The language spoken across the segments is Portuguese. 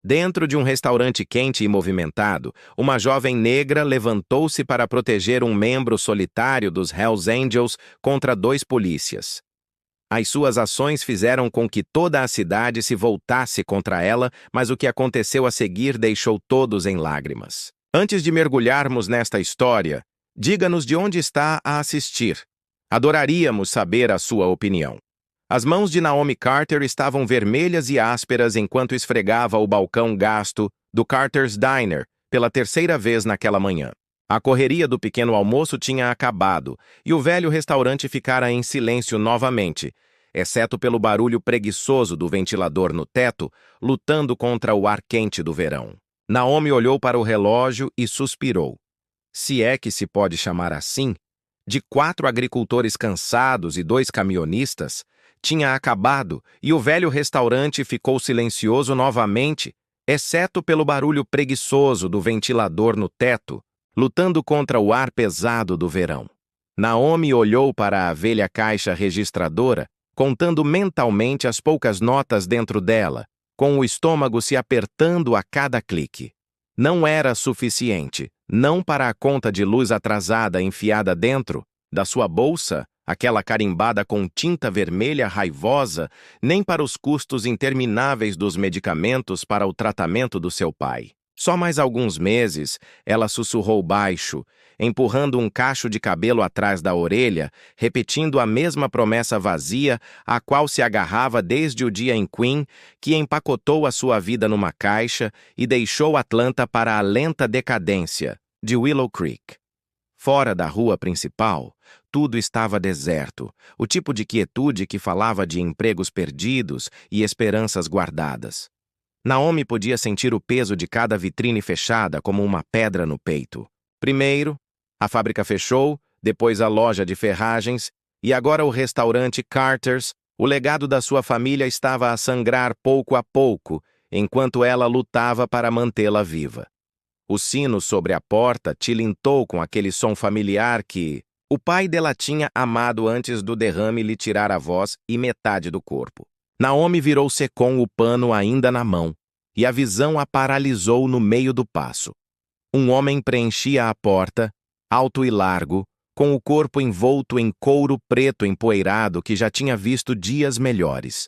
Dentro de um restaurante quente e movimentado, uma jovem negra levantou-se para proteger um membro solitário dos Hells Angels contra dois polícias. As suas ações fizeram com que toda a cidade se voltasse contra ela, mas o que aconteceu a seguir deixou todos em lágrimas. Antes de mergulharmos nesta história, diga-nos de onde está a assistir. Adoraríamos saber a sua opinião. As mãos de Naomi Carter estavam vermelhas e ásperas enquanto esfregava o balcão gasto do Carter's Diner pela terceira vez naquela manhã. A correria do pequeno almoço tinha acabado e o velho restaurante ficara em silêncio novamente, exceto pelo barulho preguiçoso do ventilador no teto, lutando contra o ar quente do verão. Naomi olhou para o relógio e suspirou. Se é que se pode chamar assim, de 4 agricultores cansados e 2 caminhonistas, tinha acabado e o velho restaurante ficou silencioso novamente, exceto pelo barulho preguiçoso do ventilador no teto, lutando contra o ar pesado do verão. Naomi olhou para a velha caixa registradora, contando mentalmente as poucas notas dentro dela, com o estômago se apertando a cada clique. Não era suficiente, não para a conta de luz atrasada enfiada dentro da sua bolsa, aquela carimbada com tinta vermelha raivosa, nem para os custos intermináveis dos medicamentos para o tratamento do seu pai. Só mais alguns meses, ela sussurrou baixo, empurrando um cacho de cabelo atrás da orelha, repetindo a mesma promessa vazia à qual se agarrava desde o dia em Queen, que empacotou a sua vida numa caixa e deixou Atlanta para a lenta decadência de Willow Creek. Fora da rua principal, tudo estava deserto, o tipo de quietude que falava de empregos perdidos e esperanças guardadas. Naomi podia sentir o peso de cada vitrine fechada como uma pedra no peito. Primeiro, a fábrica fechou, depois a loja de ferragens, e agora o restaurante Carter's. O legado da sua família estava a sangrar pouco a pouco, enquanto ela lutava para mantê-la viva. O sino sobre a porta tilintou com aquele som familiar que o pai dela tinha amado antes do derrame lhe tirar a voz e metade do corpo. Naomi virou-se com o pano ainda na mão, e a visão a paralisou no meio do passo. Um homem preenchia a porta, alto e largo, com o corpo envolto em couro preto empoeirado que já tinha visto dias melhores.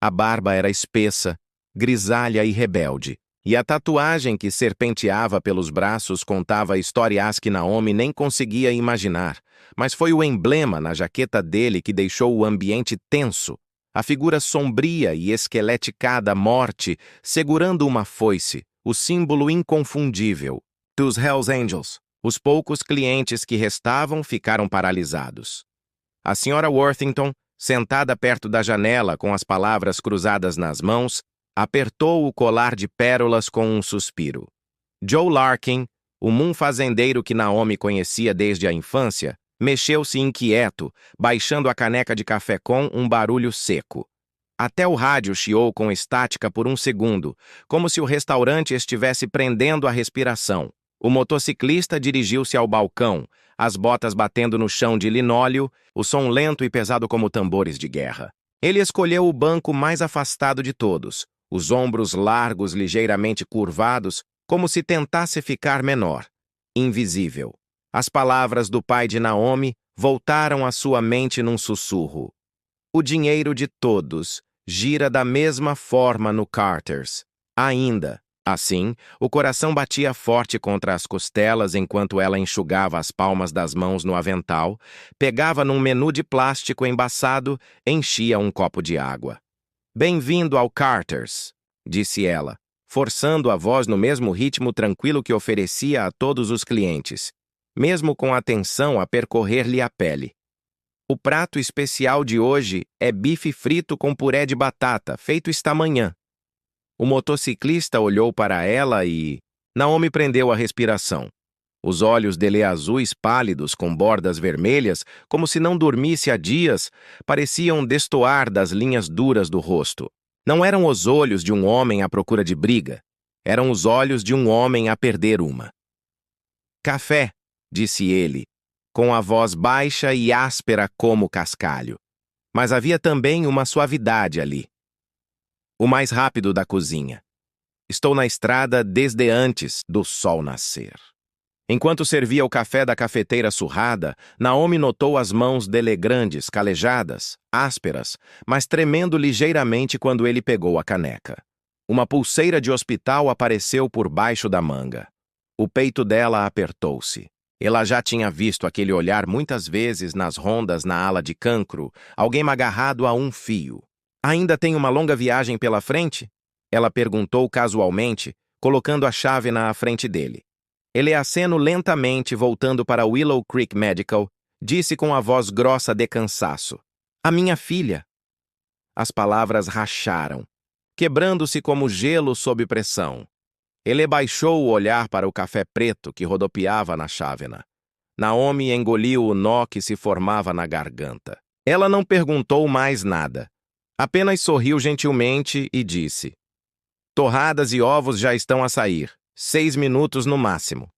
A barba era espessa, grisalha e rebelde, e a tatuagem que serpenteava pelos braços contava histórias que Naomi nem conseguia imaginar, mas foi o emblema na jaqueta dele que deixou o ambiente tenso, a figura sombria e esqueleticada morte segurando uma foice, o símbolo inconfundível dos Hells Angels. Os poucos clientes que restavam ficaram paralisados. A Sra. Worthington, sentada perto da janela com as palavras cruzadas nas mãos, apertou o colar de pérolas com um suspiro. Joe Larkin, o Moon fazendeiro que Naomi conhecia desde a infância, mexeu-se inquieto, baixando a caneca de café com um barulho seco. Até o rádio chiou com estática por um segundo, como se o restaurante estivesse prendendo a respiração. O motociclista dirigiu-se ao balcão, as botas batendo no chão de linóleo, o som lento e pesado como tambores de guerra. Ele escolheu o banco mais afastado de todos, os ombros largos ligeiramente curvados, como se tentasse ficar menor, invisível. As palavras do pai de Naomi voltaram à sua mente num sussurro. O dinheiro de todos gira da mesma forma no Carter's. Ainda. Assim, o coração batia forte contra as costelas enquanto ela enxugava as palmas das mãos no avental, pegava num menu de plástico embaçado, enchia um copo de água. "Bem-vindo ao Carter's", disse ela, forçando a voz no mesmo ritmo tranquilo que oferecia a todos os clientes, mesmo com a tensão a percorrer-lhe a pele. "O prato especial de hoje é bife frito com puré de batata, feito esta manhã." O motociclista olhou para ela e Naomi prendeu a respiração. Os olhos dele azuis pálidos com bordas vermelhas, como se não dormisse há dias, pareciam destoar das linhas duras do rosto. Não eram os olhos de um homem à procura de briga. Eram os olhos de um homem a perder uma. "Café", disse ele, com a voz baixa e áspera como cascalho. Mas havia também uma suavidade ali. "O mais rápido da cozinha." Estou na estrada desde antes do sol nascer. Enquanto servia o café da cafeteira surrada, Naomi notou as mãos dele grandes, calejadas, ásperas, mas tremendo ligeiramente quando ele pegou a caneca. Uma pulseira de hospital apareceu por baixo da manga. O peito dela apertou-se. Ela já tinha visto aquele olhar muitas vezes nas rondas na ala de cancro, alguém agarrado a um fio. Ainda tem uma longa viagem pela frente? Ela perguntou casualmente, colocando a chave na frente dele. Ele aceno lentamente, voltando para Willow Creek Medical, disse com a voz grossa de cansaço. A minha filha. As palavras racharam, quebrando-se como gelo sob pressão. Ele baixou o olhar para o café preto que rodopiava na chávena. Naomi engoliu o nó que se formava na garganta. Ela não perguntou mais nada. Apenas sorriu gentilmente e disse: Torradas e ovos já estão a sair. 6 minutos no máximo.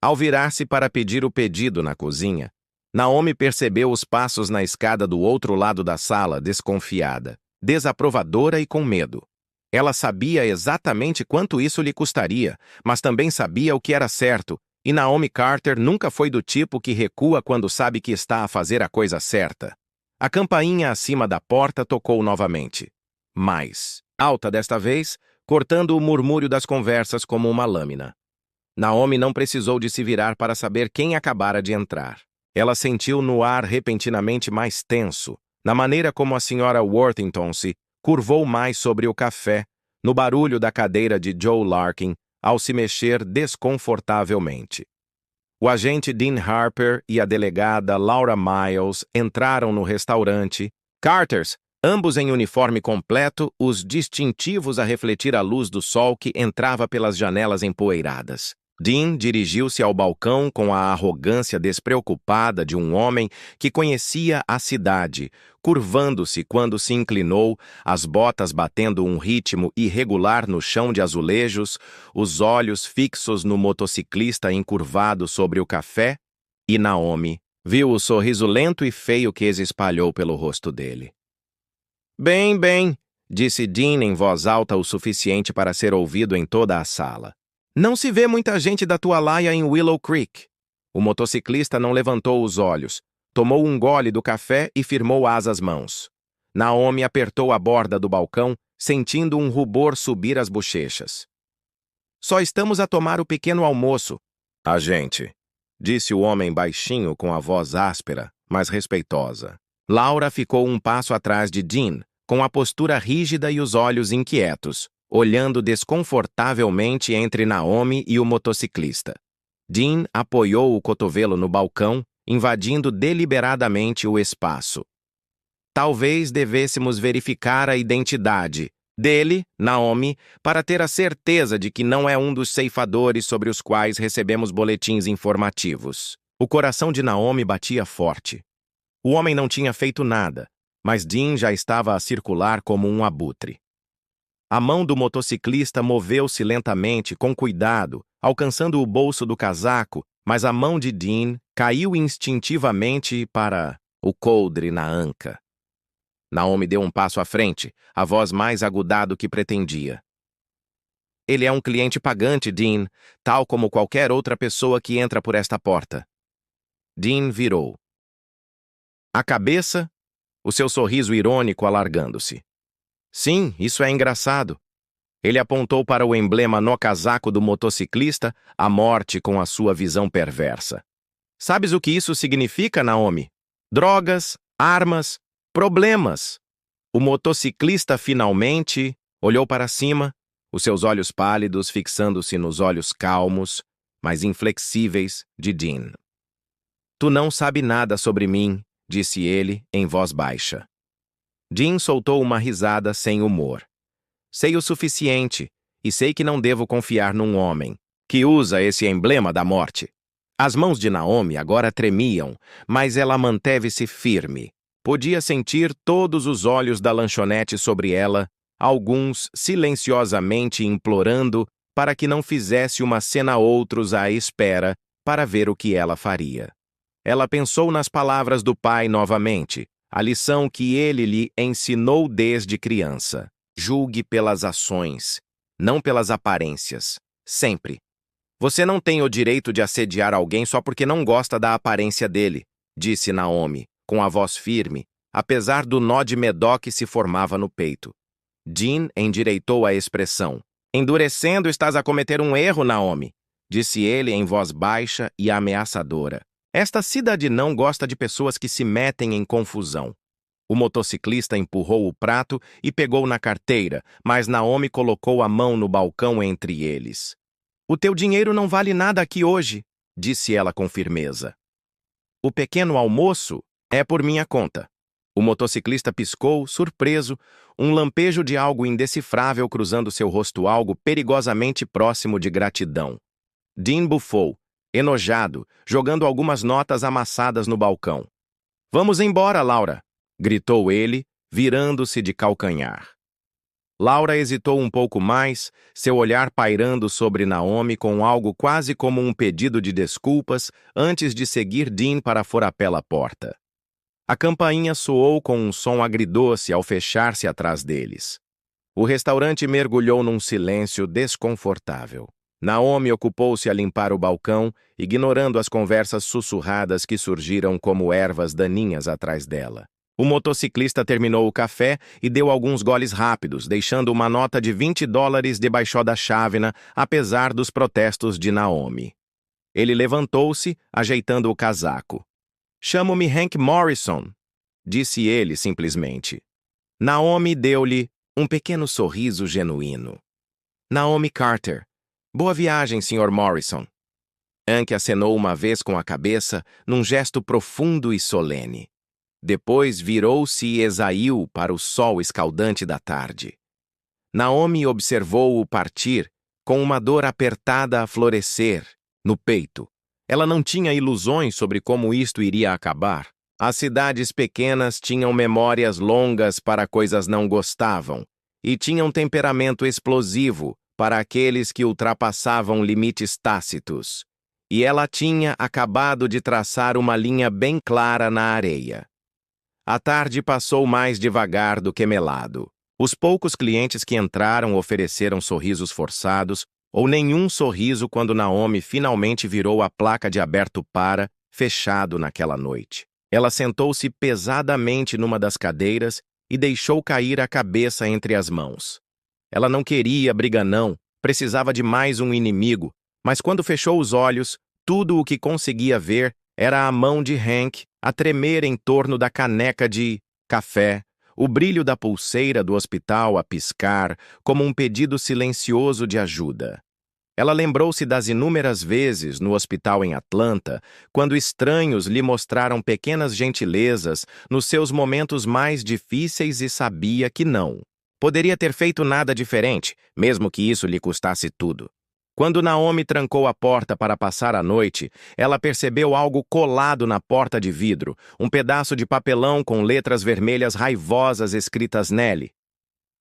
Ao virar-se para pedir o pedido na cozinha, Naomi percebeu os passos na escada do outro lado da sala, desconfiada, desaprovadora e com medo. Ela sabia exatamente quanto isso lhe custaria, mas também sabia o que era certo, e Naomi Carter nunca foi do tipo que recua quando sabe que está a fazer a coisa certa. A campainha acima da porta tocou novamente. Mais alta desta vez, cortando o murmúrio das conversas como uma lâmina. Naomi não precisou de se virar para saber quem acabara de entrar. Ela sentiu no ar repentinamente mais tenso, na maneira como a senhora Worthington se curvou mais sobre o café, no barulho da cadeira de Joe Larkin, ao se mexer desconfortavelmente. O agente Dean Harper e a delegada Laura Miles entraram no restaurante. Carters, ambos em uniforme completo, os distintivos a refletir a luz do sol que entrava pelas janelas empoeiradas. Dean dirigiu-se ao balcão com a arrogância despreocupada de um homem que conhecia a cidade, curvando-se quando se inclinou, as botas batendo um ritmo irregular no chão de azulejos, os olhos fixos no motociclista encurvado sobre o café, e Naomi viu o sorriso lento e feio que se espalhou pelo rosto dele. Bem, bem, disse Dean em voz alta o suficiente para ser ouvido em toda a sala. Não se vê muita gente da tua laia em Willow Creek. O motociclista não levantou os olhos, tomou um gole do café e firmou as mãos. Naomi apertou a borda do balcão, sentindo um rubor subir as bochechas. Só estamos a tomar o pequeno almoço. Agente, disse o homem baixinho com a voz áspera, mas respeitosa. Laura ficou um passo atrás de Dean, com a postura rígida e os olhos inquietos, olhando desconfortavelmente entre Naomi e o motociclista. Dean apoiou o cotovelo no balcão, invadindo deliberadamente o espaço. Talvez devêssemos verificar a identidade dele, Naomi, para ter a certeza de que não é um dos ceifadores sobre os quais recebemos boletins informativos. O coração de Naomi batia forte. O homem não tinha feito nada, mas Dean já estava a circular como um abutre. A mão do motociclista moveu-se lentamente, com cuidado, alcançando o bolso do casaco, mas a mão de Dean caiu instintivamente para o coldre na anca. Naomi deu um passo à frente, a voz mais agudada do que pretendia. Ele é um cliente pagante, Dean, tal como qualquer outra pessoa que entra por esta porta. Dean virou a cabeça, o seu sorriso irônico alargando-se. Sim, isso é engraçado. Ele apontou para o emblema no casaco do motociclista, a morte com a sua visão perversa. Sabes o que isso significa, Naomi? Drogas, armas, problemas. O motociclista finalmente olhou para cima, os seus olhos pálidos fixando-se nos olhos calmos, mas inflexíveis, de Dean. Tu não sabe nada sobre mim, disse ele em voz baixa. Dean soltou uma risada sem humor. Sei o suficiente, e sei que não devo confiar num homem que usa esse emblema da morte. As mãos de Naomi agora tremiam, mas ela manteve-se firme. Podia sentir todos os olhos da lanchonete sobre ela, alguns silenciosamente implorando para que não fizesse uma cena, outros à espera para ver o que ela faria. Ela pensou nas palavras do pai novamente, a lição que ele lhe ensinou desde criança. Julgue pelas ações não pelas aparências. Sempre. Você não tem o direito de assediar alguém só porque não gosta da aparência dele, disse Naomi, com a voz firme, apesar do nó de medo que se formava no peito. Dean endireitou a expressão. Endurecendo, estás a cometer um erro, Naomi, disse ele em voz baixa e ameaçadora. Esta cidade não gosta de pessoas que se metem em confusão. O motociclista empurrou o prato e pegou na carteira, mas Naomi colocou a mão no balcão entre eles. O teu dinheiro não vale nada aqui hoje, disse ela com firmeza. O pequeno almoço é por minha conta. O motociclista piscou, surpreso, um lampejo de algo indecifrável cruzando seu rosto, algo perigosamente próximo de gratidão. Dean bufou, enojado, jogando algumas notas amassadas no balcão. Vamos embora, Laura, gritou ele, virando-se de calcanhar. Laura hesitou um pouco mais, seu olhar pairando sobre Naomi com algo quase como um pedido de desculpas antes de seguir Dean para fora pela porta. A campainha soou com um som agridoce ao fechar-se atrás deles. O restaurante mergulhou num silêncio desconfortável. Naomi ocupou-se a limpar o balcão, ignorando as conversas sussurradas que surgiram como ervas daninhas atrás dela. O motociclista terminou o café e deu alguns goles rápidos, deixando uma nota de $20 debaixo da chávena, apesar dos protestos de Naomi. Ele levantou-se, ajeitando o casaco. Chamo-me Hank Morrison, disse ele simplesmente. Naomi deu-lhe um pequeno sorriso genuíno. Naomi Carter. Boa viagem, Sr. Morrison. Hank acenou uma vez com a cabeça, num gesto profundo e solene. Depois virou-se e exaiu para o sol escaldante da tarde. Naomi observou-o partir, com uma dor apertada a florescer, no peito. Ela não tinha ilusões sobre como isto iria acabar. As cidades pequenas tinham memórias longas para coisas não gostavam, e tinham temperamento explosivo para aqueles que ultrapassavam limites tácitos. E ela tinha acabado de traçar uma linha bem clara na areia. A tarde passou mais devagar do que melado. Os poucos clientes que entraram ofereceram sorrisos forçados, ou nenhum sorriso quando Naomi finalmente virou a placa de aberto para, fechado naquela noite. Ela sentou-se pesadamente numa das cadeiras e deixou cair a cabeça entre as mãos. Ela não queria briga não, precisava de mais um inimigo, mas quando fechou os olhos, tudo o que conseguia ver era a mão de Hank a tremer em torno da caneca de café, o brilho da pulseira do hospital a piscar como um pedido silencioso de ajuda. Ela lembrou-se das inúmeras vezes no hospital em Atlanta, quando estranhos lhe mostraram pequenas gentilezas nos seus momentos mais difíceis e sabia que não poderia ter feito nada diferente, mesmo que isso lhe custasse tudo. Quando Naomi trancou a porta para passar a noite, ela percebeu algo colado na porta de vidro, um pedaço de papelão com letras vermelhas raivosas escritas nele.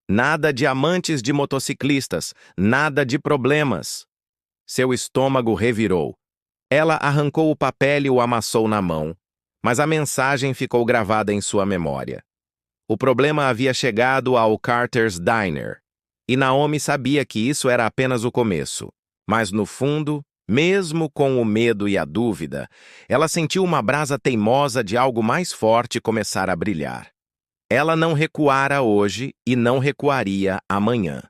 Nada de amantes de motociclistas, nada de problemas. Seu estômago revirou. Ela arrancou o papel e o amassou na mão, mas a mensagem ficou gravada em sua memória. O problema havia chegado ao Carter's Diner, e Naomi sabia que isso era apenas o começo. Mas, no fundo, mesmo com o medo e a dúvida, ela sentiu uma brasa teimosa de algo mais forte começar a brilhar. Ela não recuara hoje e não recuaria amanhã.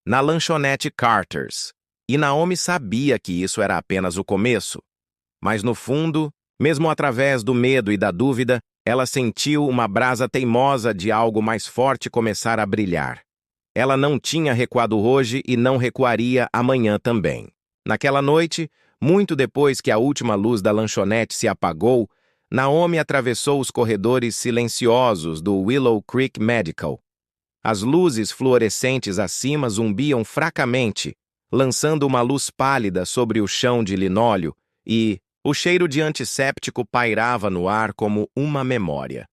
Na lanchonete Carter's. E Naomi sabia que isso era apenas o começo. Mas, no fundo, mesmo através do medo e da dúvida, ela sentiu uma brasa teimosa de algo mais forte começar a brilhar. Ela não tinha recuado hoje e não recuaria amanhã também. Naquela noite, muito depois que a última luz da lanchonete se apagou, Naomi atravessou os corredores silenciosos do Willow Creek Medical. As luzes fluorescentes acima zumbiam fracamente, lançando uma luz pálida sobre o chão de linóleo e o cheiro de antisséptico pairava no ar como uma memória.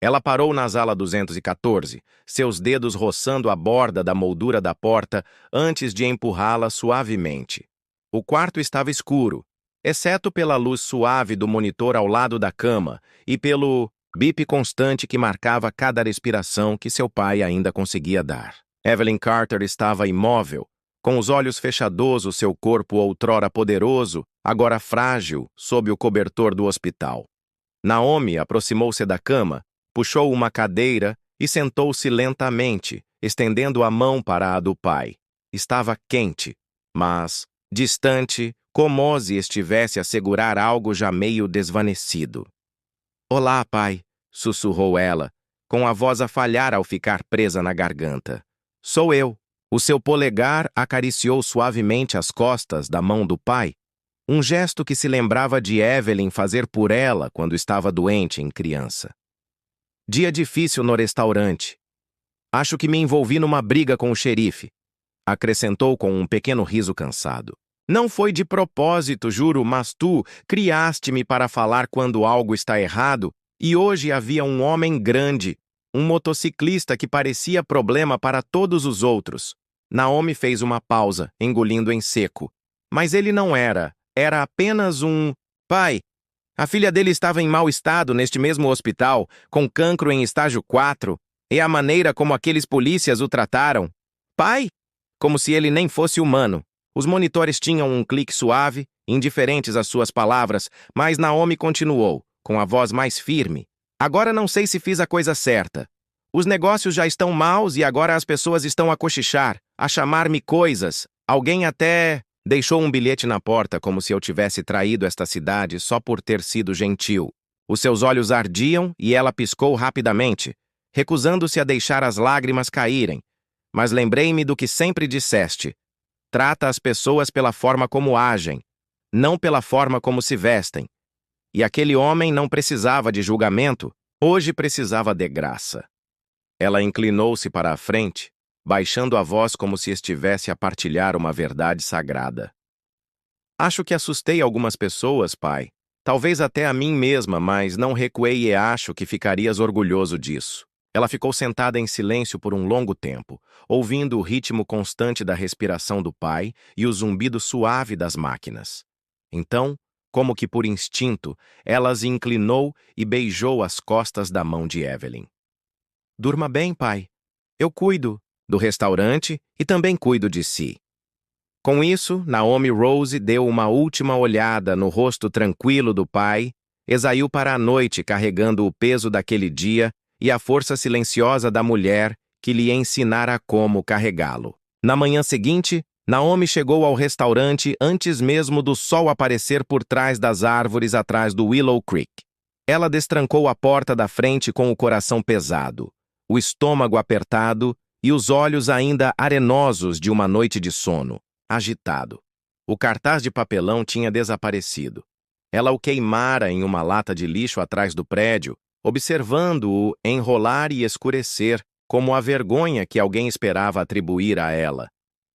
Ela parou na sala 214, seus dedos roçando a borda da moldura da porta antes de empurrá-la suavemente. O quarto estava escuro, exceto pela luz suave do monitor ao lado da cama e pelo bip constante que marcava cada respiração que seu pai ainda conseguia dar. Evelyn Carter estava imóvel, Com os olhos fechados, seu corpo outrora poderoso, agora frágil, sob o cobertor do hospital. Naomi aproximou-se da cama, puxou uma cadeira e sentou-se lentamente, estendendo a mão para a do pai. Estava quente, mas distante, como se estivesse a segurar algo já meio desvanecido. "Olá, pai", sussurrou ela, com a voz a falhar ao ficar presa na garganta. "Sou eu." O seu polegar acariciou suavemente as costas da mão do pai, um gesto que se lembrava de Evelyn fazer por ela quando estava doente em criança. "Dia difícil no restaurante. Acho que me envolvi numa briga com o xerife", acrescentou com um pequeno riso cansado. "Não foi de propósito, juro, mas tu criaste-me para falar quando algo está errado, e hoje havia um homem grande, um motociclista que parecia problema para todos os outros." Naomi fez uma pausa, engolindo em seco. "Mas ele não era. Era apenas um... Pai, a filha dele estava em mau estado neste mesmo hospital, com cancro em estágio 4, e a maneira como aqueles polícias o trataram. Pai? Como se ele nem fosse humano." Os monitores tinham um clique suave, indiferentes às suas palavras, mas Naomi continuou, com a voz mais firme. "Agora não sei se fiz a coisa certa. Os negócios já estão maus e agora as pessoas estão a cochichar, a chamar-me coisas. Alguém até deixou um bilhete na porta como se eu tivesse traído esta cidade só por ter sido gentil." Os seus olhos ardiam e ela piscou rapidamente, recusando-se a deixar as lágrimas caírem. "Mas lembrei-me do que sempre disseste. Trata as pessoas pela forma como agem, não pela forma como se vestem. E aquele homem não precisava de julgamento, hoje precisava de graça." Ela inclinou-se para a frente, baixando a voz como se estivesse a partilhar uma verdade sagrada. "Acho que assustei algumas pessoas, pai. Talvez até a mim mesma, mas não recuei e acho que ficarias orgulhoso disso." Ela ficou sentada em silêncio por um longo tempo, ouvindo o ritmo constante da respiração do pai e o zumbido suave das máquinas. Então, como que por instinto, ela se inclinou e beijou as costas da mão de Evelyn. "Durma bem, pai. Eu cuido do restaurante e também cuido de si." Com isso, Naomi Rose deu uma última olhada no rosto tranquilo do pai e saiu para a noite carregando o peso daquele dia e a força silenciosa da mulher que lhe ensinara como carregá-lo. Na manhã seguinte, Naomi chegou ao restaurante antes mesmo do sol aparecer por trás das árvores atrás do Willow Creek. Ela destrancou a porta da frente com o coração pesado, o estômago apertado e os olhos ainda arenosos de uma noite de sono, agitado. O cartaz de papelão tinha desaparecido. Ela o queimara em uma lata de lixo atrás do prédio, observando-o enrolar e escurecer, como a vergonha que alguém esperava atribuir a ela.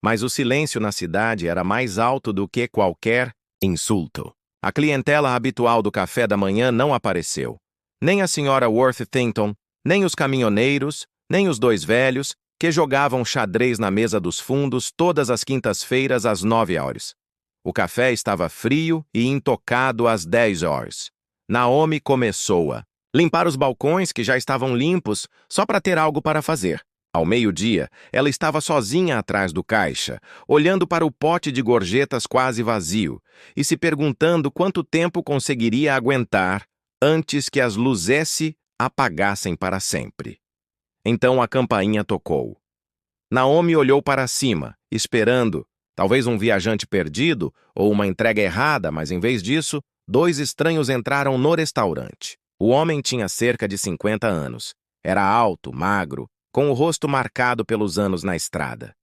Mas o silêncio na cidade era mais alto do que qualquer insulto. A clientela habitual do café da manhã não apareceu. Nem a senhora Worthington, nem os caminhoneiros, nem os dois velhos, que jogavam xadrez na mesa dos fundos todas as quintas-feiras às 9 horas. O café estava frio e intocado às 10 horas. Naomi começou a limpar os balcões que já estavam limpos só para ter algo para fazer. Ao meio-dia, ela estava sozinha atrás do caixa, olhando para o pote de gorjetas quase vazio e se perguntando quanto tempo conseguiria aguentar antes que as luzes se apagassem para sempre. Então a campainha tocou. Naomi olhou para cima, esperando, talvez um viajante perdido ou uma entrega errada, mas em vez disso, 2 estranhos entraram no restaurante. O homem tinha cerca de 50 anos. Era alto, magro, com o rosto marcado pelos anos na estrada.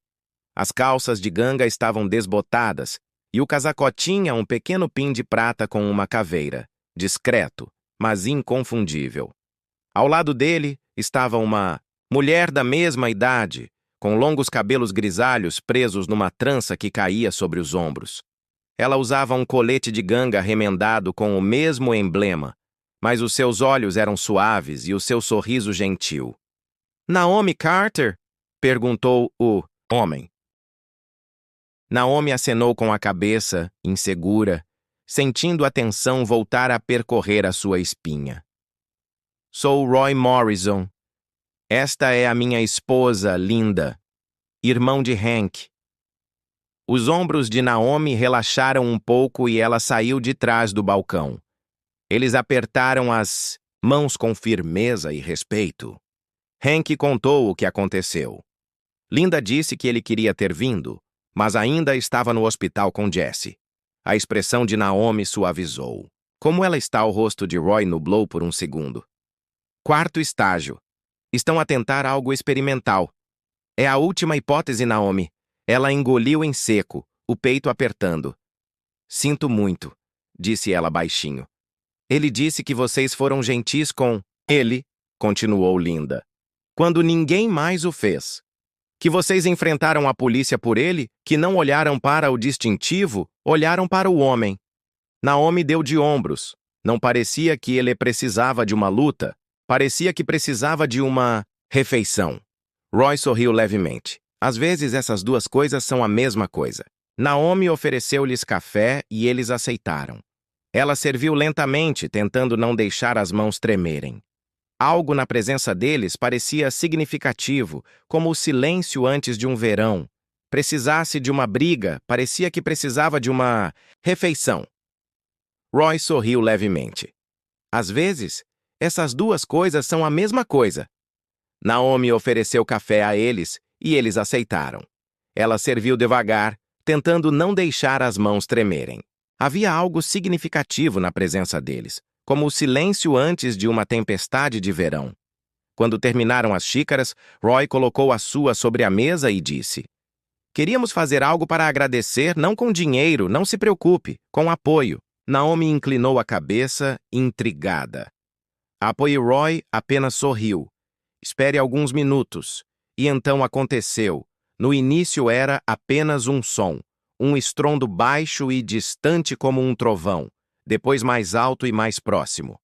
As calças de ganga estavam desbotadas e o casaco tinha um pequeno pin de prata com uma caveira, discreto, mas inconfundível. Ao lado dele estava uma mulher da mesma idade, com longos cabelos grisalhos presos numa trança que caía sobre os ombros. Ela usava um colete de ganga remendado com o mesmo emblema, mas os seus olhos eram suaves e o seu sorriso gentil. "Naomi Carter?" perguntou o homem. Naomi acenou com a cabeça, insegura, sentindo a tensão voltar a percorrer a sua espinha. "Sou Roy Morrison. Esta é a minha esposa, Linda, irmão de Hank." Os ombros de Naomi relaxaram um pouco e ela saiu de trás do balcão. Eles apertaram as mãos com firmeza e respeito. Hank contou o que aconteceu. Linda disse que ele queria ter vindo, mas ainda estava no hospital com Jesse. A expressão de Naomi suavizou. Como ela está, o rosto de Roy nublou por um segundo. Quarto estágio. Estão a tentar algo experimental. É a última hipótese, Naomi. Ela engoliu em seco, o peito apertando. Sinto muito, disse ela baixinho. Ele disse que vocês foram gentis com ele, continuou Linda, quando ninguém mais o fez. Que vocês enfrentaram a polícia por ele, que não olharam para o distintivo, olharam para o homem. Naomi deu de ombros. Não parecia que ele precisava de uma luta, parecia que precisava de uma refeição. Roy sorriu levemente. Às vezes essas duas coisas são a mesma coisa. Naomi ofereceu-lhes café e eles aceitaram. Ela serviu lentamente, tentando não deixar as mãos tremerem. Algo na presença deles parecia significativo, como o silêncio antes de um verão. Precisasse de uma briga, parecia que precisava de uma refeição. Roy sorriu levemente. Às vezes, essas duas coisas são a mesma coisa. Naomi ofereceu café a eles e eles aceitaram. Ela serviu devagar, tentando não deixar as mãos tremerem. Havia algo significativo na presença deles, como o silêncio antes de uma tempestade de verão. Quando terminaram as xícaras, Roy colocou a sua sobre a mesa e disse: Queríamos fazer algo para agradecer, não com dinheiro, não se preocupe, com apoio. Naomi inclinou a cabeça, intrigada. Apoio Roy apenas sorriu. Espere alguns minutos. E então aconteceu. No início era apenas um som, um estrondo baixo e distante como um trovão, depois mais alto e mais próximo.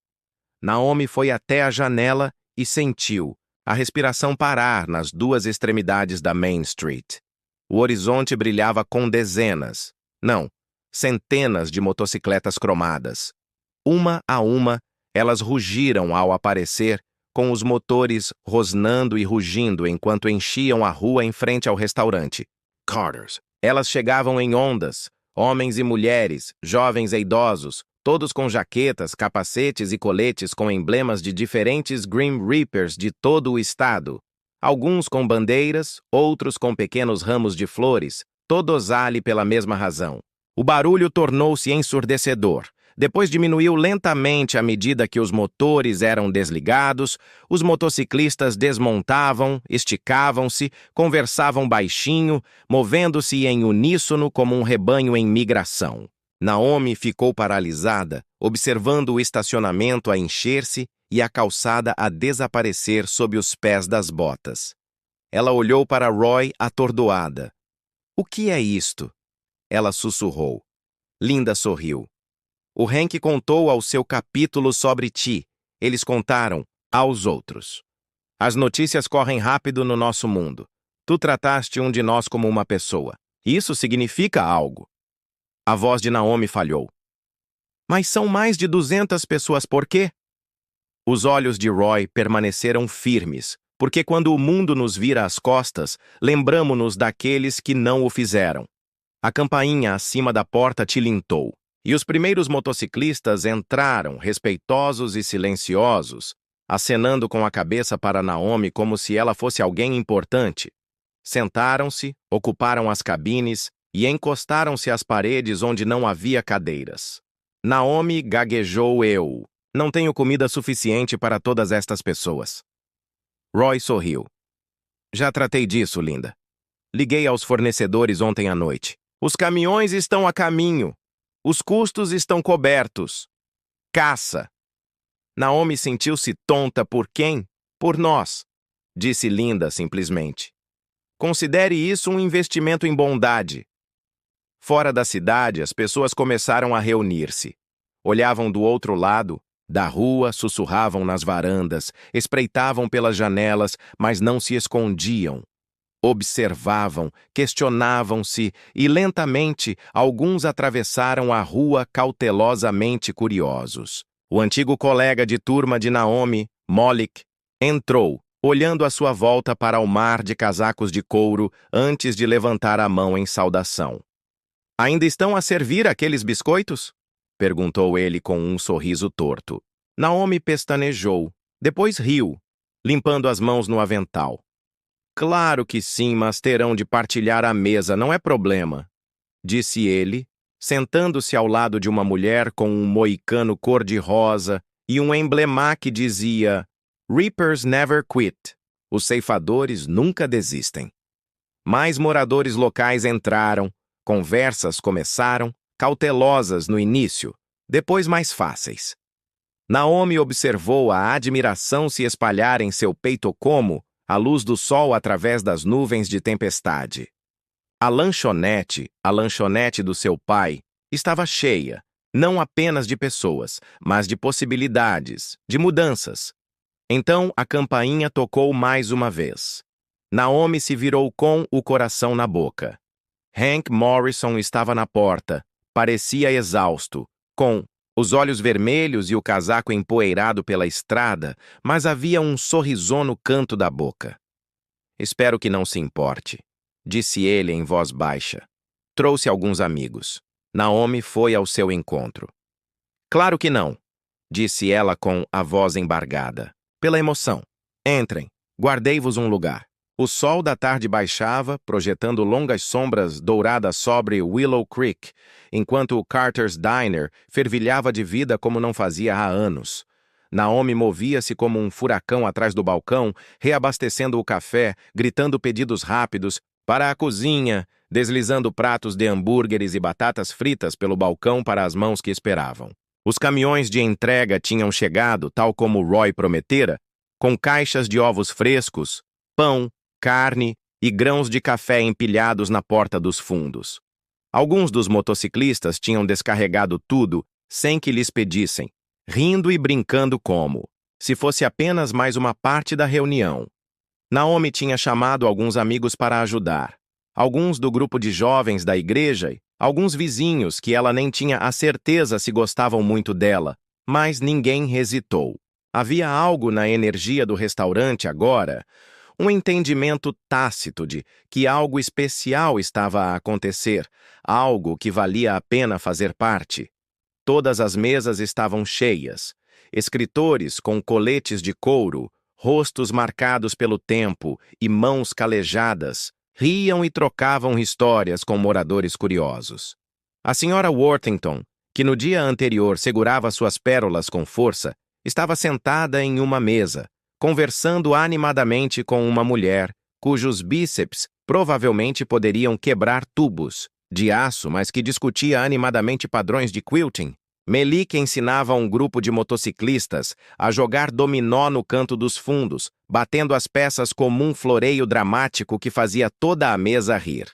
Naomi foi até a janela e sentiu a respiração parar nas duas extremidades da Main Street. O horizonte brilhava com dezenas, não, centenas de motocicletas cromadas. Uma a uma, elas rugiram ao aparecer, com os motores rosnando e rugindo enquanto enchiam a rua em frente ao restaurante. Carter's. Elas chegavam em ondas, homens e mulheres, jovens e idosos, todos com jaquetas, capacetes e coletes com emblemas de diferentes Grim Reapers de todo o estado. Alguns com bandeiras, outros com pequenos ramos de flores, todos ali pela mesma razão. O barulho tornou-se ensurdecedor. Depois diminuiu lentamente à medida que os motores eram desligados, os motociclistas desmontavam, esticavam-se, conversavam baixinho, movendo-se em uníssono como um rebanho em migração. Naomi ficou paralisada, observando o estacionamento a encher-se e a calçada a desaparecer sob os pés das botas. Ela olhou para Roy atordoada. — O que é isto? Ela sussurrou. Linda sorriu. O Hank contou ao seu capítulo sobre ti. Eles contaram aos outros. As notícias correm rápido no nosso mundo. Tu trataste um de nós como uma pessoa. Isso significa algo. A voz de Naomi falhou. Mas são mais de 200 pessoas, por quê? Os olhos de Roy permaneceram firmes, porque quando o mundo nos vira as costas, lembramo-nos daqueles que não o fizeram. A campainha acima da porta tilintou. E os primeiros motociclistas entraram, respeitosos e silenciosos, acenando com a cabeça para Naomi como se ela fosse alguém importante. Sentaram-se, ocuparam as cabines e encostaram-se às paredes onde não havia cadeiras. Naomi gaguejou eu. Não tenho comida suficiente para todas estas pessoas. Roy sorriu. Já tratei disso, Linda. Liguei aos fornecedores ontem à noite. Os caminhões estão a caminho. Os custos estão cobertos. Caça. Naomi sentiu-se tonta por quem? Por nós, disse Linda simplesmente. Considere isso um investimento em bondade. Fora da cidade, as pessoas começaram a reunir-se. Olhavam do outro lado, da rua, sussurravam nas varandas, espreitavam pelas janelas, mas não se escondiam. Observavam, questionavam-se e, lentamente, alguns atravessaram a rua cautelosamente curiosos. O antigo colega de turma de Naomi, Moloch, entrou, olhando à sua volta para o mar de casacos de couro antes de levantar a mão em saudação. Ainda estão a servir aqueles biscoitos? Perguntou ele com um sorriso torto. Naomi pestanejou, depois riu, limpando as mãos no avental. Claro que sim, mas terão de partilhar a mesa, não é problema, disse ele, sentando-se ao lado de uma mulher com um moicano cor-de-rosa e um emblema que dizia Reapers never quit. Os ceifadores nunca desistem. Mais moradores locais entraram, conversas começaram, cautelosas no início, depois mais fáceis. Naomi observou a admiração se espalhar em seu peito como a luz do sol através das nuvens de tempestade. A lanchonete do seu pai, estava cheia, não apenas de pessoas, mas de possibilidades, de mudanças. Então a campainha tocou mais uma vez. Naomi se virou com o coração na boca. Hank Morrison estava na porta, parecia exausto, com os olhos vermelhos e o casaco empoeirado pela estrada, mas havia um sorrisão no canto da boca. Espero que não se importe, disse ele em voz baixa. Trouxe alguns amigos. Naomi foi ao seu encontro. Claro que não, disse ela com a voz embargada. Pela emoção. Entrem, guardei-vos um lugar. O sol da tarde baixava, projetando longas sombras douradas sobre Willow Creek, enquanto o Carter's Diner fervilhava de vida como não fazia há anos. Naomi movia-se como um furacão atrás do balcão, reabastecendo o café, gritando pedidos rápidos, para a cozinha, deslizando pratos de hambúrgueres e batatas fritas pelo balcão para as mãos que esperavam. Os caminhões de entrega tinham chegado, tal como Roy prometera, com caixas de ovos frescos, pão, carne e grãos de café empilhados na porta dos fundos. Alguns dos motociclistas tinham descarregado tudo sem que lhes pedissem, rindo e brincando como se fosse apenas mais uma parte da reunião. Naomi tinha chamado alguns amigos para ajudar, alguns do grupo de jovens da igreja e alguns vizinhos que ela nem tinha a certeza se gostavam muito dela, mas ninguém hesitou. Havia algo na energia do restaurante agora, um entendimento tácito de que algo especial estava a acontecer, algo que valia a pena fazer parte. Todas as mesas estavam cheias. Escritores com coletes de couro, rostos marcados pelo tempo e mãos calejadas, riam e trocavam histórias com moradores curiosos. A senhora Worthington, que no dia anterior segurava suas pérolas com força, estava sentada em uma mesa, conversando animadamente com uma mulher, cujos bíceps provavelmente poderiam quebrar tubos de aço, mas que discutia animadamente padrões de quilting. Melik ensinava um grupo de motociclistas a jogar dominó no canto dos fundos, batendo as peças como um floreio dramático que fazia toda a mesa rir.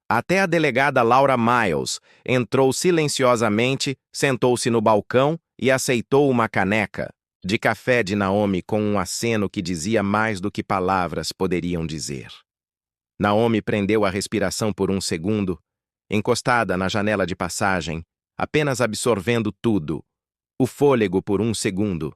Até a delegada Laura Miles entrou silenciosamente, sentou-se no balcão e aceitou uma caneca de café de Naomi com um aceno que dizia mais do que palavras poderiam dizer. Naomi prendeu a respiração por um segundo, encostada na janela de passagem, apenas absorvendo tudo. O fôlego por um segundo,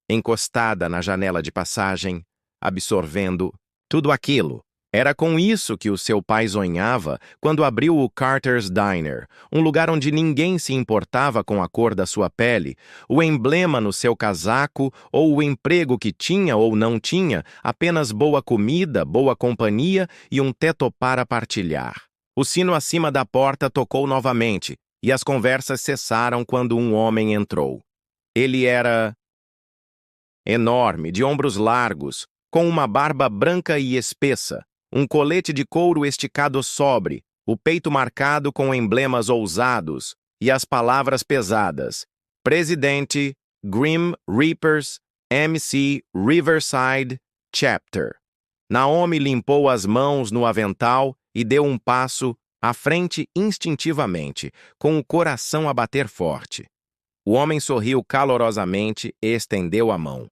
encostada na janela de passagem, absorvendo tudo aquilo. Era com isso que o seu pai sonhava quando abriu o Carter's Diner, um lugar onde ninguém se importava com a cor da sua pele, o emblema no seu casaco ou o emprego que tinha ou não tinha, apenas boa comida, boa companhia e um teto para partilhar. O sino acima da porta tocou novamente e as conversas cessaram quando um homem entrou. Ele era enorme, de ombros largos, com uma barba branca e espessa, um colete de couro esticado sobre, o peito marcado com emblemas ousados e as palavras pesadas. Presidente, Grim Reapers, MC Riverside, Chapter. Naomi limpou as mãos no avental e deu um passo à frente instintivamente, com o coração a bater forte. O homem sorriu calorosamente e estendeu a mão.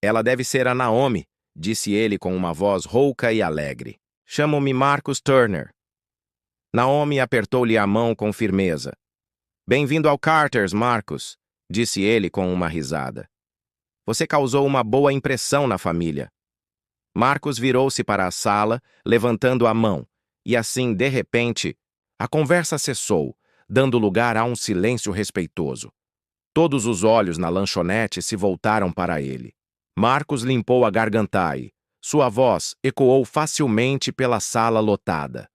Ela deve ser a Naomi, disse ele com uma voz rouca e alegre. Chamo-me Marcus Turner. Naomi apertou-lhe a mão com firmeza. Bem-vindo ao Carter's, Marcus, disse ele com uma risada. Você causou uma boa impressão na família. Marcus virou-se para a sala, levantando a mão, e assim, de repente, A conversa cessou, dando lugar a um silêncio respeitoso. Todos os olhos na lanchonete se voltaram para ele. Marcos limpou a garganta e sua voz ecoou facilmente pela sala lotada.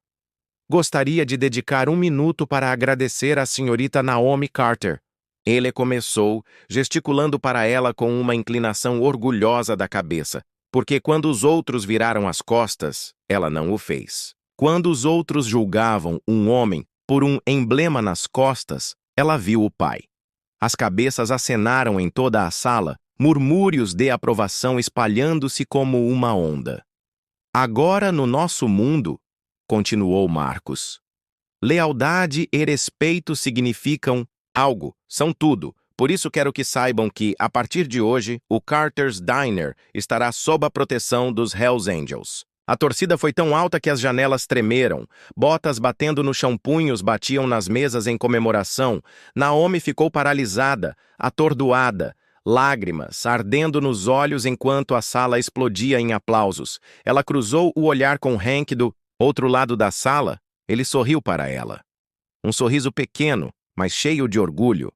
Gostaria de dedicar um minuto para agradecer à senhorita Naomi Carter. Ele começou, gesticulando para ela com uma inclinação orgulhosa da cabeça, porque quando os outros viraram as costas, ela não o fez. Quando os outros julgavam um homem por um emblema nas costas, ela viu o pai. As cabeças acenaram em toda a sala, murmúrios de aprovação espalhando-se como uma onda. Agora, no nosso mundo, continuou Marcos, lealdade e respeito significam algo, são tudo. Por isso quero que saibam que, a partir de hoje, o Carter's Diner estará sob a proteção dos Hells Angels. A torcida foi tão alta que as janelas tremeram, botas batendo no chão, punhos batiam nas mesas em comemoração. Naomi ficou paralisada, atordoada, lágrimas ardendo nos olhos enquanto a sala explodia em aplausos. Ela cruzou o olhar com Hank do outro lado da sala. Ele sorriu para ela. Um sorriso pequeno, mas cheio de orgulho.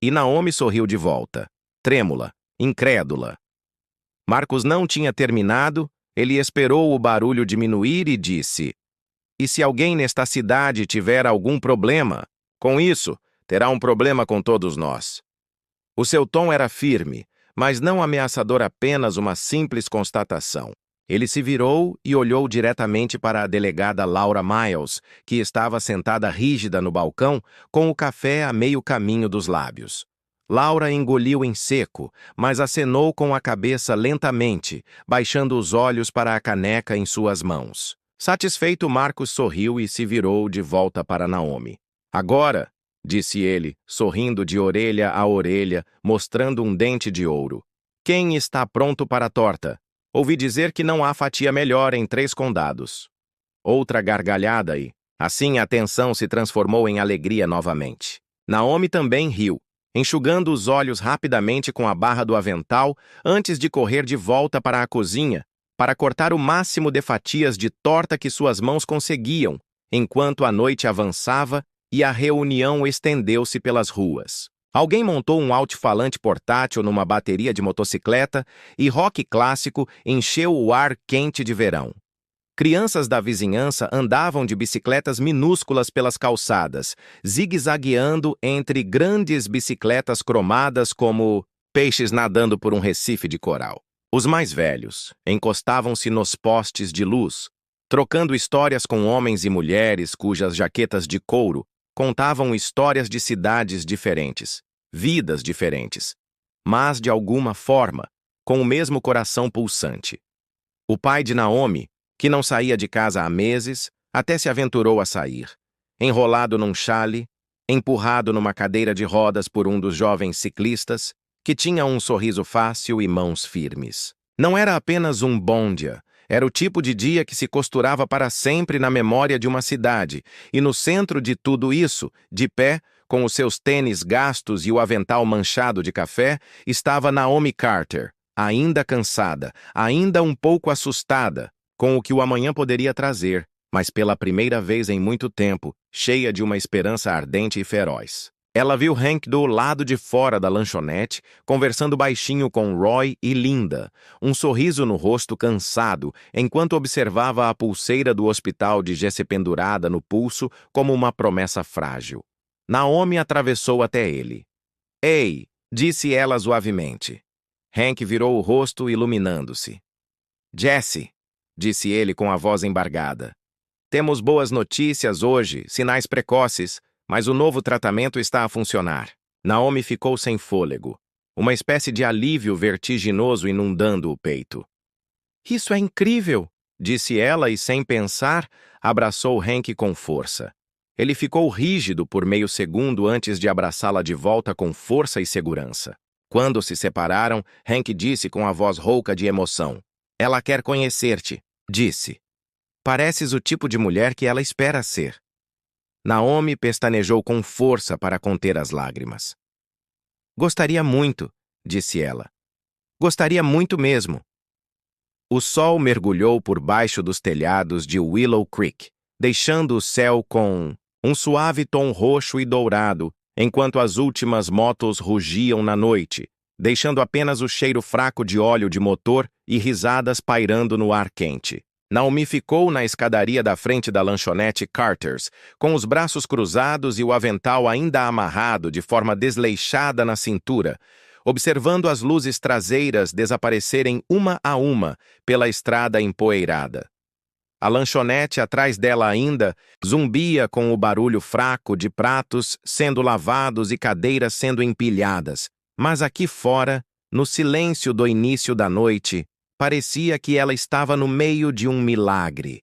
E Naomi sorriu de volta, trêmula, incrédula. Marcos não tinha terminado, ele esperou o barulho diminuir e disse: "E se alguém nesta cidade tiver algum problema com isso, terá um problema com todos nós." O seu tom era firme, mas não ameaçador, apenas uma simples constatação. Ele se virou e olhou diretamente para a delegada Laura Miles, que estava sentada rígida no balcão, com o café a meio caminho dos lábios. Laura engoliu em seco, mas acenou com a cabeça lentamente, baixando os olhos para a caneca em suas mãos. Satisfeito, Marcos sorriu e se virou de volta para Naomi. "Agora", disse ele, sorrindo de orelha a orelha, mostrando um dente de ouro, "quem está pronto para a torta? Ouvi dizer que não há fatia melhor em 3 condados." Outra gargalhada e, assim, a tensão se transformou em alegria novamente. Naomi também riu, enxugando os olhos rapidamente com a barra do avental antes de correr de volta para a cozinha para cortar o máximo de fatias de torta que suas mãos conseguiam, enquanto a noite avançava e a reunião estendeu-se pelas ruas. Alguém montou um alto-falante portátil numa bateria de motocicleta e rock clássico encheu o ar quente de verão. Crianças da vizinhança andavam de bicicletas minúsculas pelas calçadas, zigue-zagueando entre grandes bicicletas cromadas como peixes nadando por um recife de coral. Os mais velhos encostavam-se nos postes de luz, trocando histórias com homens e mulheres cujas jaquetas de couro contavam histórias de cidades diferentes, vidas diferentes, mas, de alguma forma, com o mesmo coração pulsante. O pai de Naomi, que não saía de casa há meses, até se aventurou a sair, enrolado num chale, empurrado numa cadeira de rodas por um dos jovens ciclistas, que tinha um sorriso fácil e mãos firmes. Não era apenas um bom dia, era o tipo de dia que se costurava para sempre na memória de uma cidade, e no centro de tudo isso, de pé, com os seus tênis gastos e o avental manchado de café, estava Naomi Carter, ainda cansada, ainda um pouco assustada com o que o amanhã poderia trazer, mas pela primeira vez em muito tempo, cheia de uma esperança ardente e feroz. Ela viu Hank do lado de fora da lanchonete, conversando baixinho com Roy e Linda, um sorriso no rosto cansado, enquanto observava a pulseira do hospital de Jesse pendurada no pulso como uma promessa frágil. Naomi atravessou até ele. "Ei", disse ela suavemente. Hank virou o rosto, iluminando-se. "Jesse", disse ele com a voz embargada. "Temos boas notícias hoje, sinais precoces, mas o novo tratamento está a funcionar." Naomi ficou sem fôlego, uma espécie de alívio vertiginoso inundando o peito. "Isso é incrível", disse ela e, sem pensar, abraçou Hank com força. Ele ficou rígido por meio segundo antes de abraçá-la de volta com força e segurança. Quando se separaram, Hank disse com a voz rouca de emoção: "Ela quer conhecer-te", disse. "Pareces o tipo de mulher que ela espera ser." Naomi pestanejou com força para conter as lágrimas. "Gostaria muito", disse ela. "Gostaria muito mesmo." O sol mergulhou por baixo dos telhados de Willow Creek, deixando o céu com um suave tom roxo e dourado, enquanto as últimas motos rugiam na noite, deixando apenas o cheiro fraco de óleo de motor e risadas pairando no ar quente. Naomi ficou na escadaria da frente da lanchonete Carter's, com os braços cruzados e o avental ainda amarrado de forma desleixada na cintura, observando as luzes traseiras desaparecerem uma a uma pela estrada empoeirada. A lanchonete atrás dela ainda zumbia com o barulho fraco de pratos sendo lavados e cadeiras sendo empilhadas, mas aqui fora, no silêncio do início da noite, parecia que ela estava no meio de um milagre.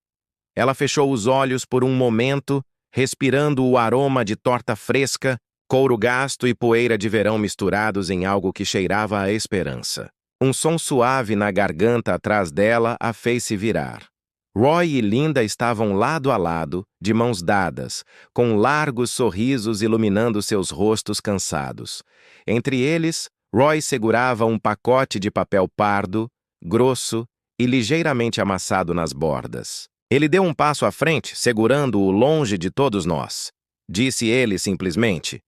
Ela fechou os olhos por um momento, respirando o aroma de torta fresca, couro gasto e poeira de verão misturados em algo que cheirava a esperança. Um som suave na garganta atrás dela a fez se virar. Roy e Linda estavam lado a lado, de mãos dadas, com largos sorrisos iluminando seus rostos cansados. Entre eles, Roy segurava um pacote de papel pardo, grosso e ligeiramente amassado nas bordas. Ele deu um passo à frente, segurando-o longe de todos nós. Disse ele simplesmente.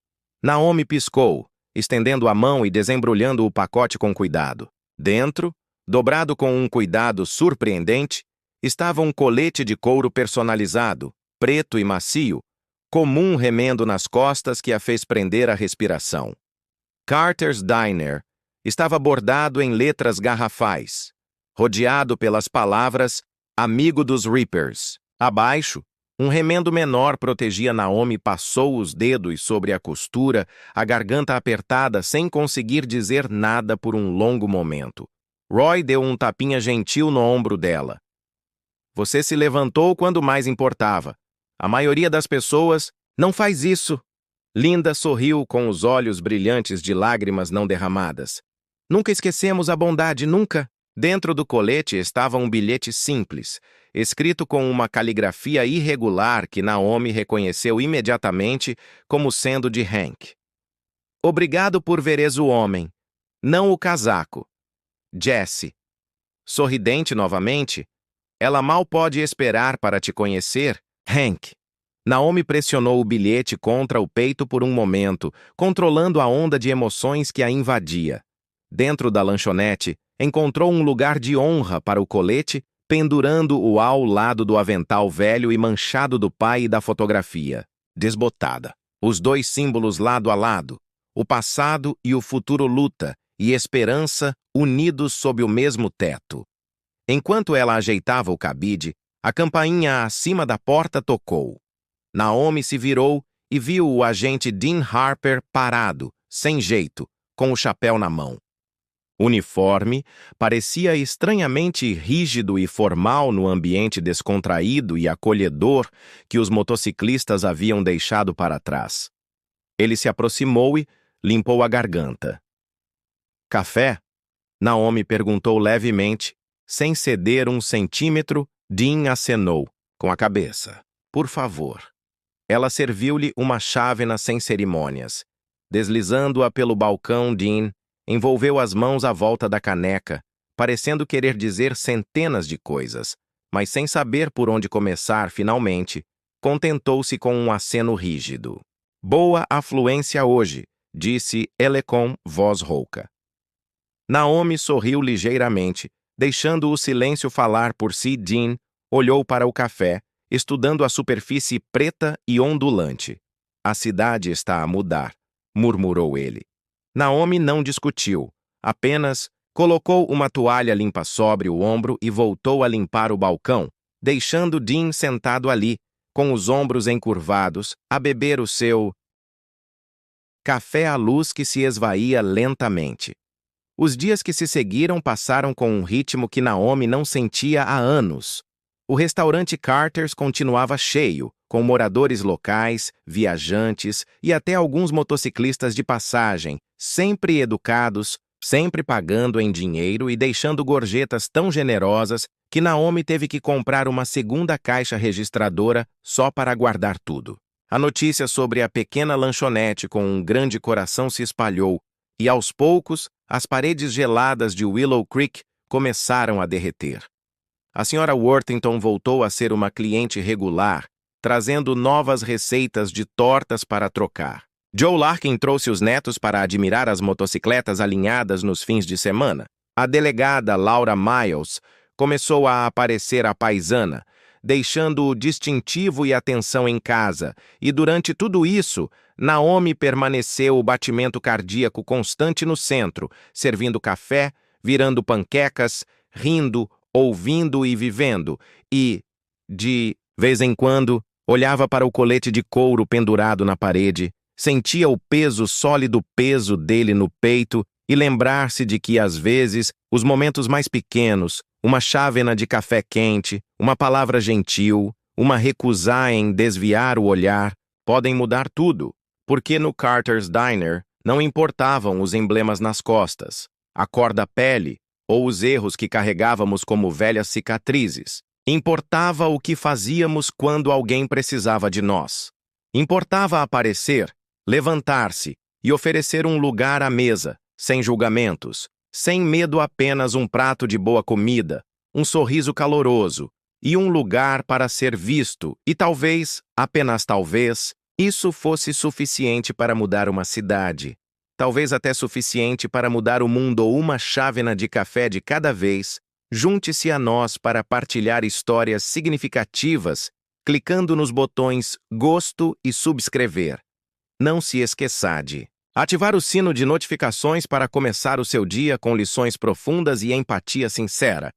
Naomi piscou, estendendo a mão e desembrulhando o pacote com cuidado. Dentro, dobrado com um cuidado surpreendente, estava um colete de couro personalizado, preto e macio, comum remendo nas costas que a fez prender a respiração. Carter's Diner estava bordado em letras garrafais, rodeado pelas palavras Amigo dos Reapers. Abaixo, um remendo menor protegia Naomi e passou os dedos sobre a costura, a garganta apertada sem conseguir dizer nada por um longo momento. Roy deu um tapinha gentil no ombro dela. Você se levantou quando mais importava. A maioria das pessoas não faz isso. Linda sorriu com os olhos brilhantes de lágrimas não derramadas. Nunca esquecemos a bondade, nunca. Dentro do colete estava um bilhete simples, escrito com uma caligrafia irregular que Naomi reconheceu imediatamente como sendo de Hank. Obrigado por veres o homem, não o casaco. Jessie. Sorridente novamente, ela mal pode esperar para te conhecer, Hank. Naomi pressionou o bilhete contra o peito por um momento, controlando a onda de emoções que a invadia. Dentro da lanchonete, encontrou um lugar de honra para o colete, pendurando-o ao lado do avental velho e manchado do pai e da fotografia. Desbotada. Os dois símbolos lado a lado, o passado e o futuro luta e esperança unidos sob o mesmo teto. Enquanto ela ajeitava o cabide, a campainha acima da porta tocou. Naomi se virou e viu o agente Dean Harper parado, sem jeito, com o chapéu na mão. Uniforme, parecia estranhamente rígido e formal no ambiente descontraído e acolhedor que os motociclistas haviam deixado para trás. Ele se aproximou e limpou a garganta. Café? Naomi perguntou levemente. Sem ceder um centímetro, Dean acenou, com a cabeça. Por favor. Ela serviu-lhe uma chávena sem cerimônias. Deslizando-a pelo balcão, Dean envolveu as mãos à volta da caneca, parecendo querer dizer centenas de coisas, mas sem saber por onde começar finalmente, contentou-se com um aceno rígido. Boa afluência hoje, disse ele com voz rouca. Naomi sorriu ligeiramente, deixando o silêncio falar por si. Dean olhou para o café, estudando a superfície preta e ondulante. A cidade está a mudar, murmurou ele. Naomi não discutiu, apenas colocou uma toalha limpa sobre o ombro e voltou a limpar o balcão, deixando Dean sentado ali, com os ombros encurvados, a beber o seu café à luz que se esvaía lentamente. Os dias que se seguiram passaram com um ritmo que Naomi não sentia há anos. O restaurante Carter's continuava cheio, com moradores locais, viajantes e até alguns motociclistas de passagem, sempre educados, sempre pagando em dinheiro e deixando gorjetas tão generosas que Naomi teve que comprar uma segunda caixa registradora só para guardar tudo. A notícia sobre a pequena lanchonete com um grande coração se espalhou, e aos poucos, as paredes geladas de Willow Creek começaram a derreter. A Sra. Worthington voltou a ser uma cliente regular, trazendo novas receitas de tortas para trocar. Joe Larkin trouxe os netos para admirar as motocicletas alinhadas nos fins de semana. A delegada Laura Miles começou a aparecer à paisana, deixando o distintivo e atenção em casa, e durante tudo isso, Naomi permaneceu o batimento cardíaco constante no centro, servindo café, virando panquecas, rindo, ouvindo e vivendo, e, de vez em quando, olhava para o colete de couro pendurado na parede, sentia o sólido peso dele no peito e lembrar-se de que, às vezes, os momentos mais pequenos, uma chávena de café quente, uma palavra gentil, uma recusar em desviar o olhar, podem mudar tudo, porque no Carter's Diner não importavam os emblemas nas costas, a cor da pele ou os erros que carregávamos como velhas cicatrizes. Importava o que fazíamos quando alguém precisava de nós. Importava aparecer, levantar-se e oferecer um lugar à mesa, sem julgamentos, sem medo, apenas um prato de boa comida, um sorriso caloroso e um lugar para ser visto, e talvez, apenas talvez, isso fosse suficiente para mudar uma cidade. Talvez até suficiente para mudar o mundo, ou uma chávena de café de cada vez. Junte-se a nós para partilhar histórias significativas, clicando nos botões Gosto e Subscrever. Não se esqueça de ativar o sino de notificações para começar o seu dia com lições profundas e empatia sincera.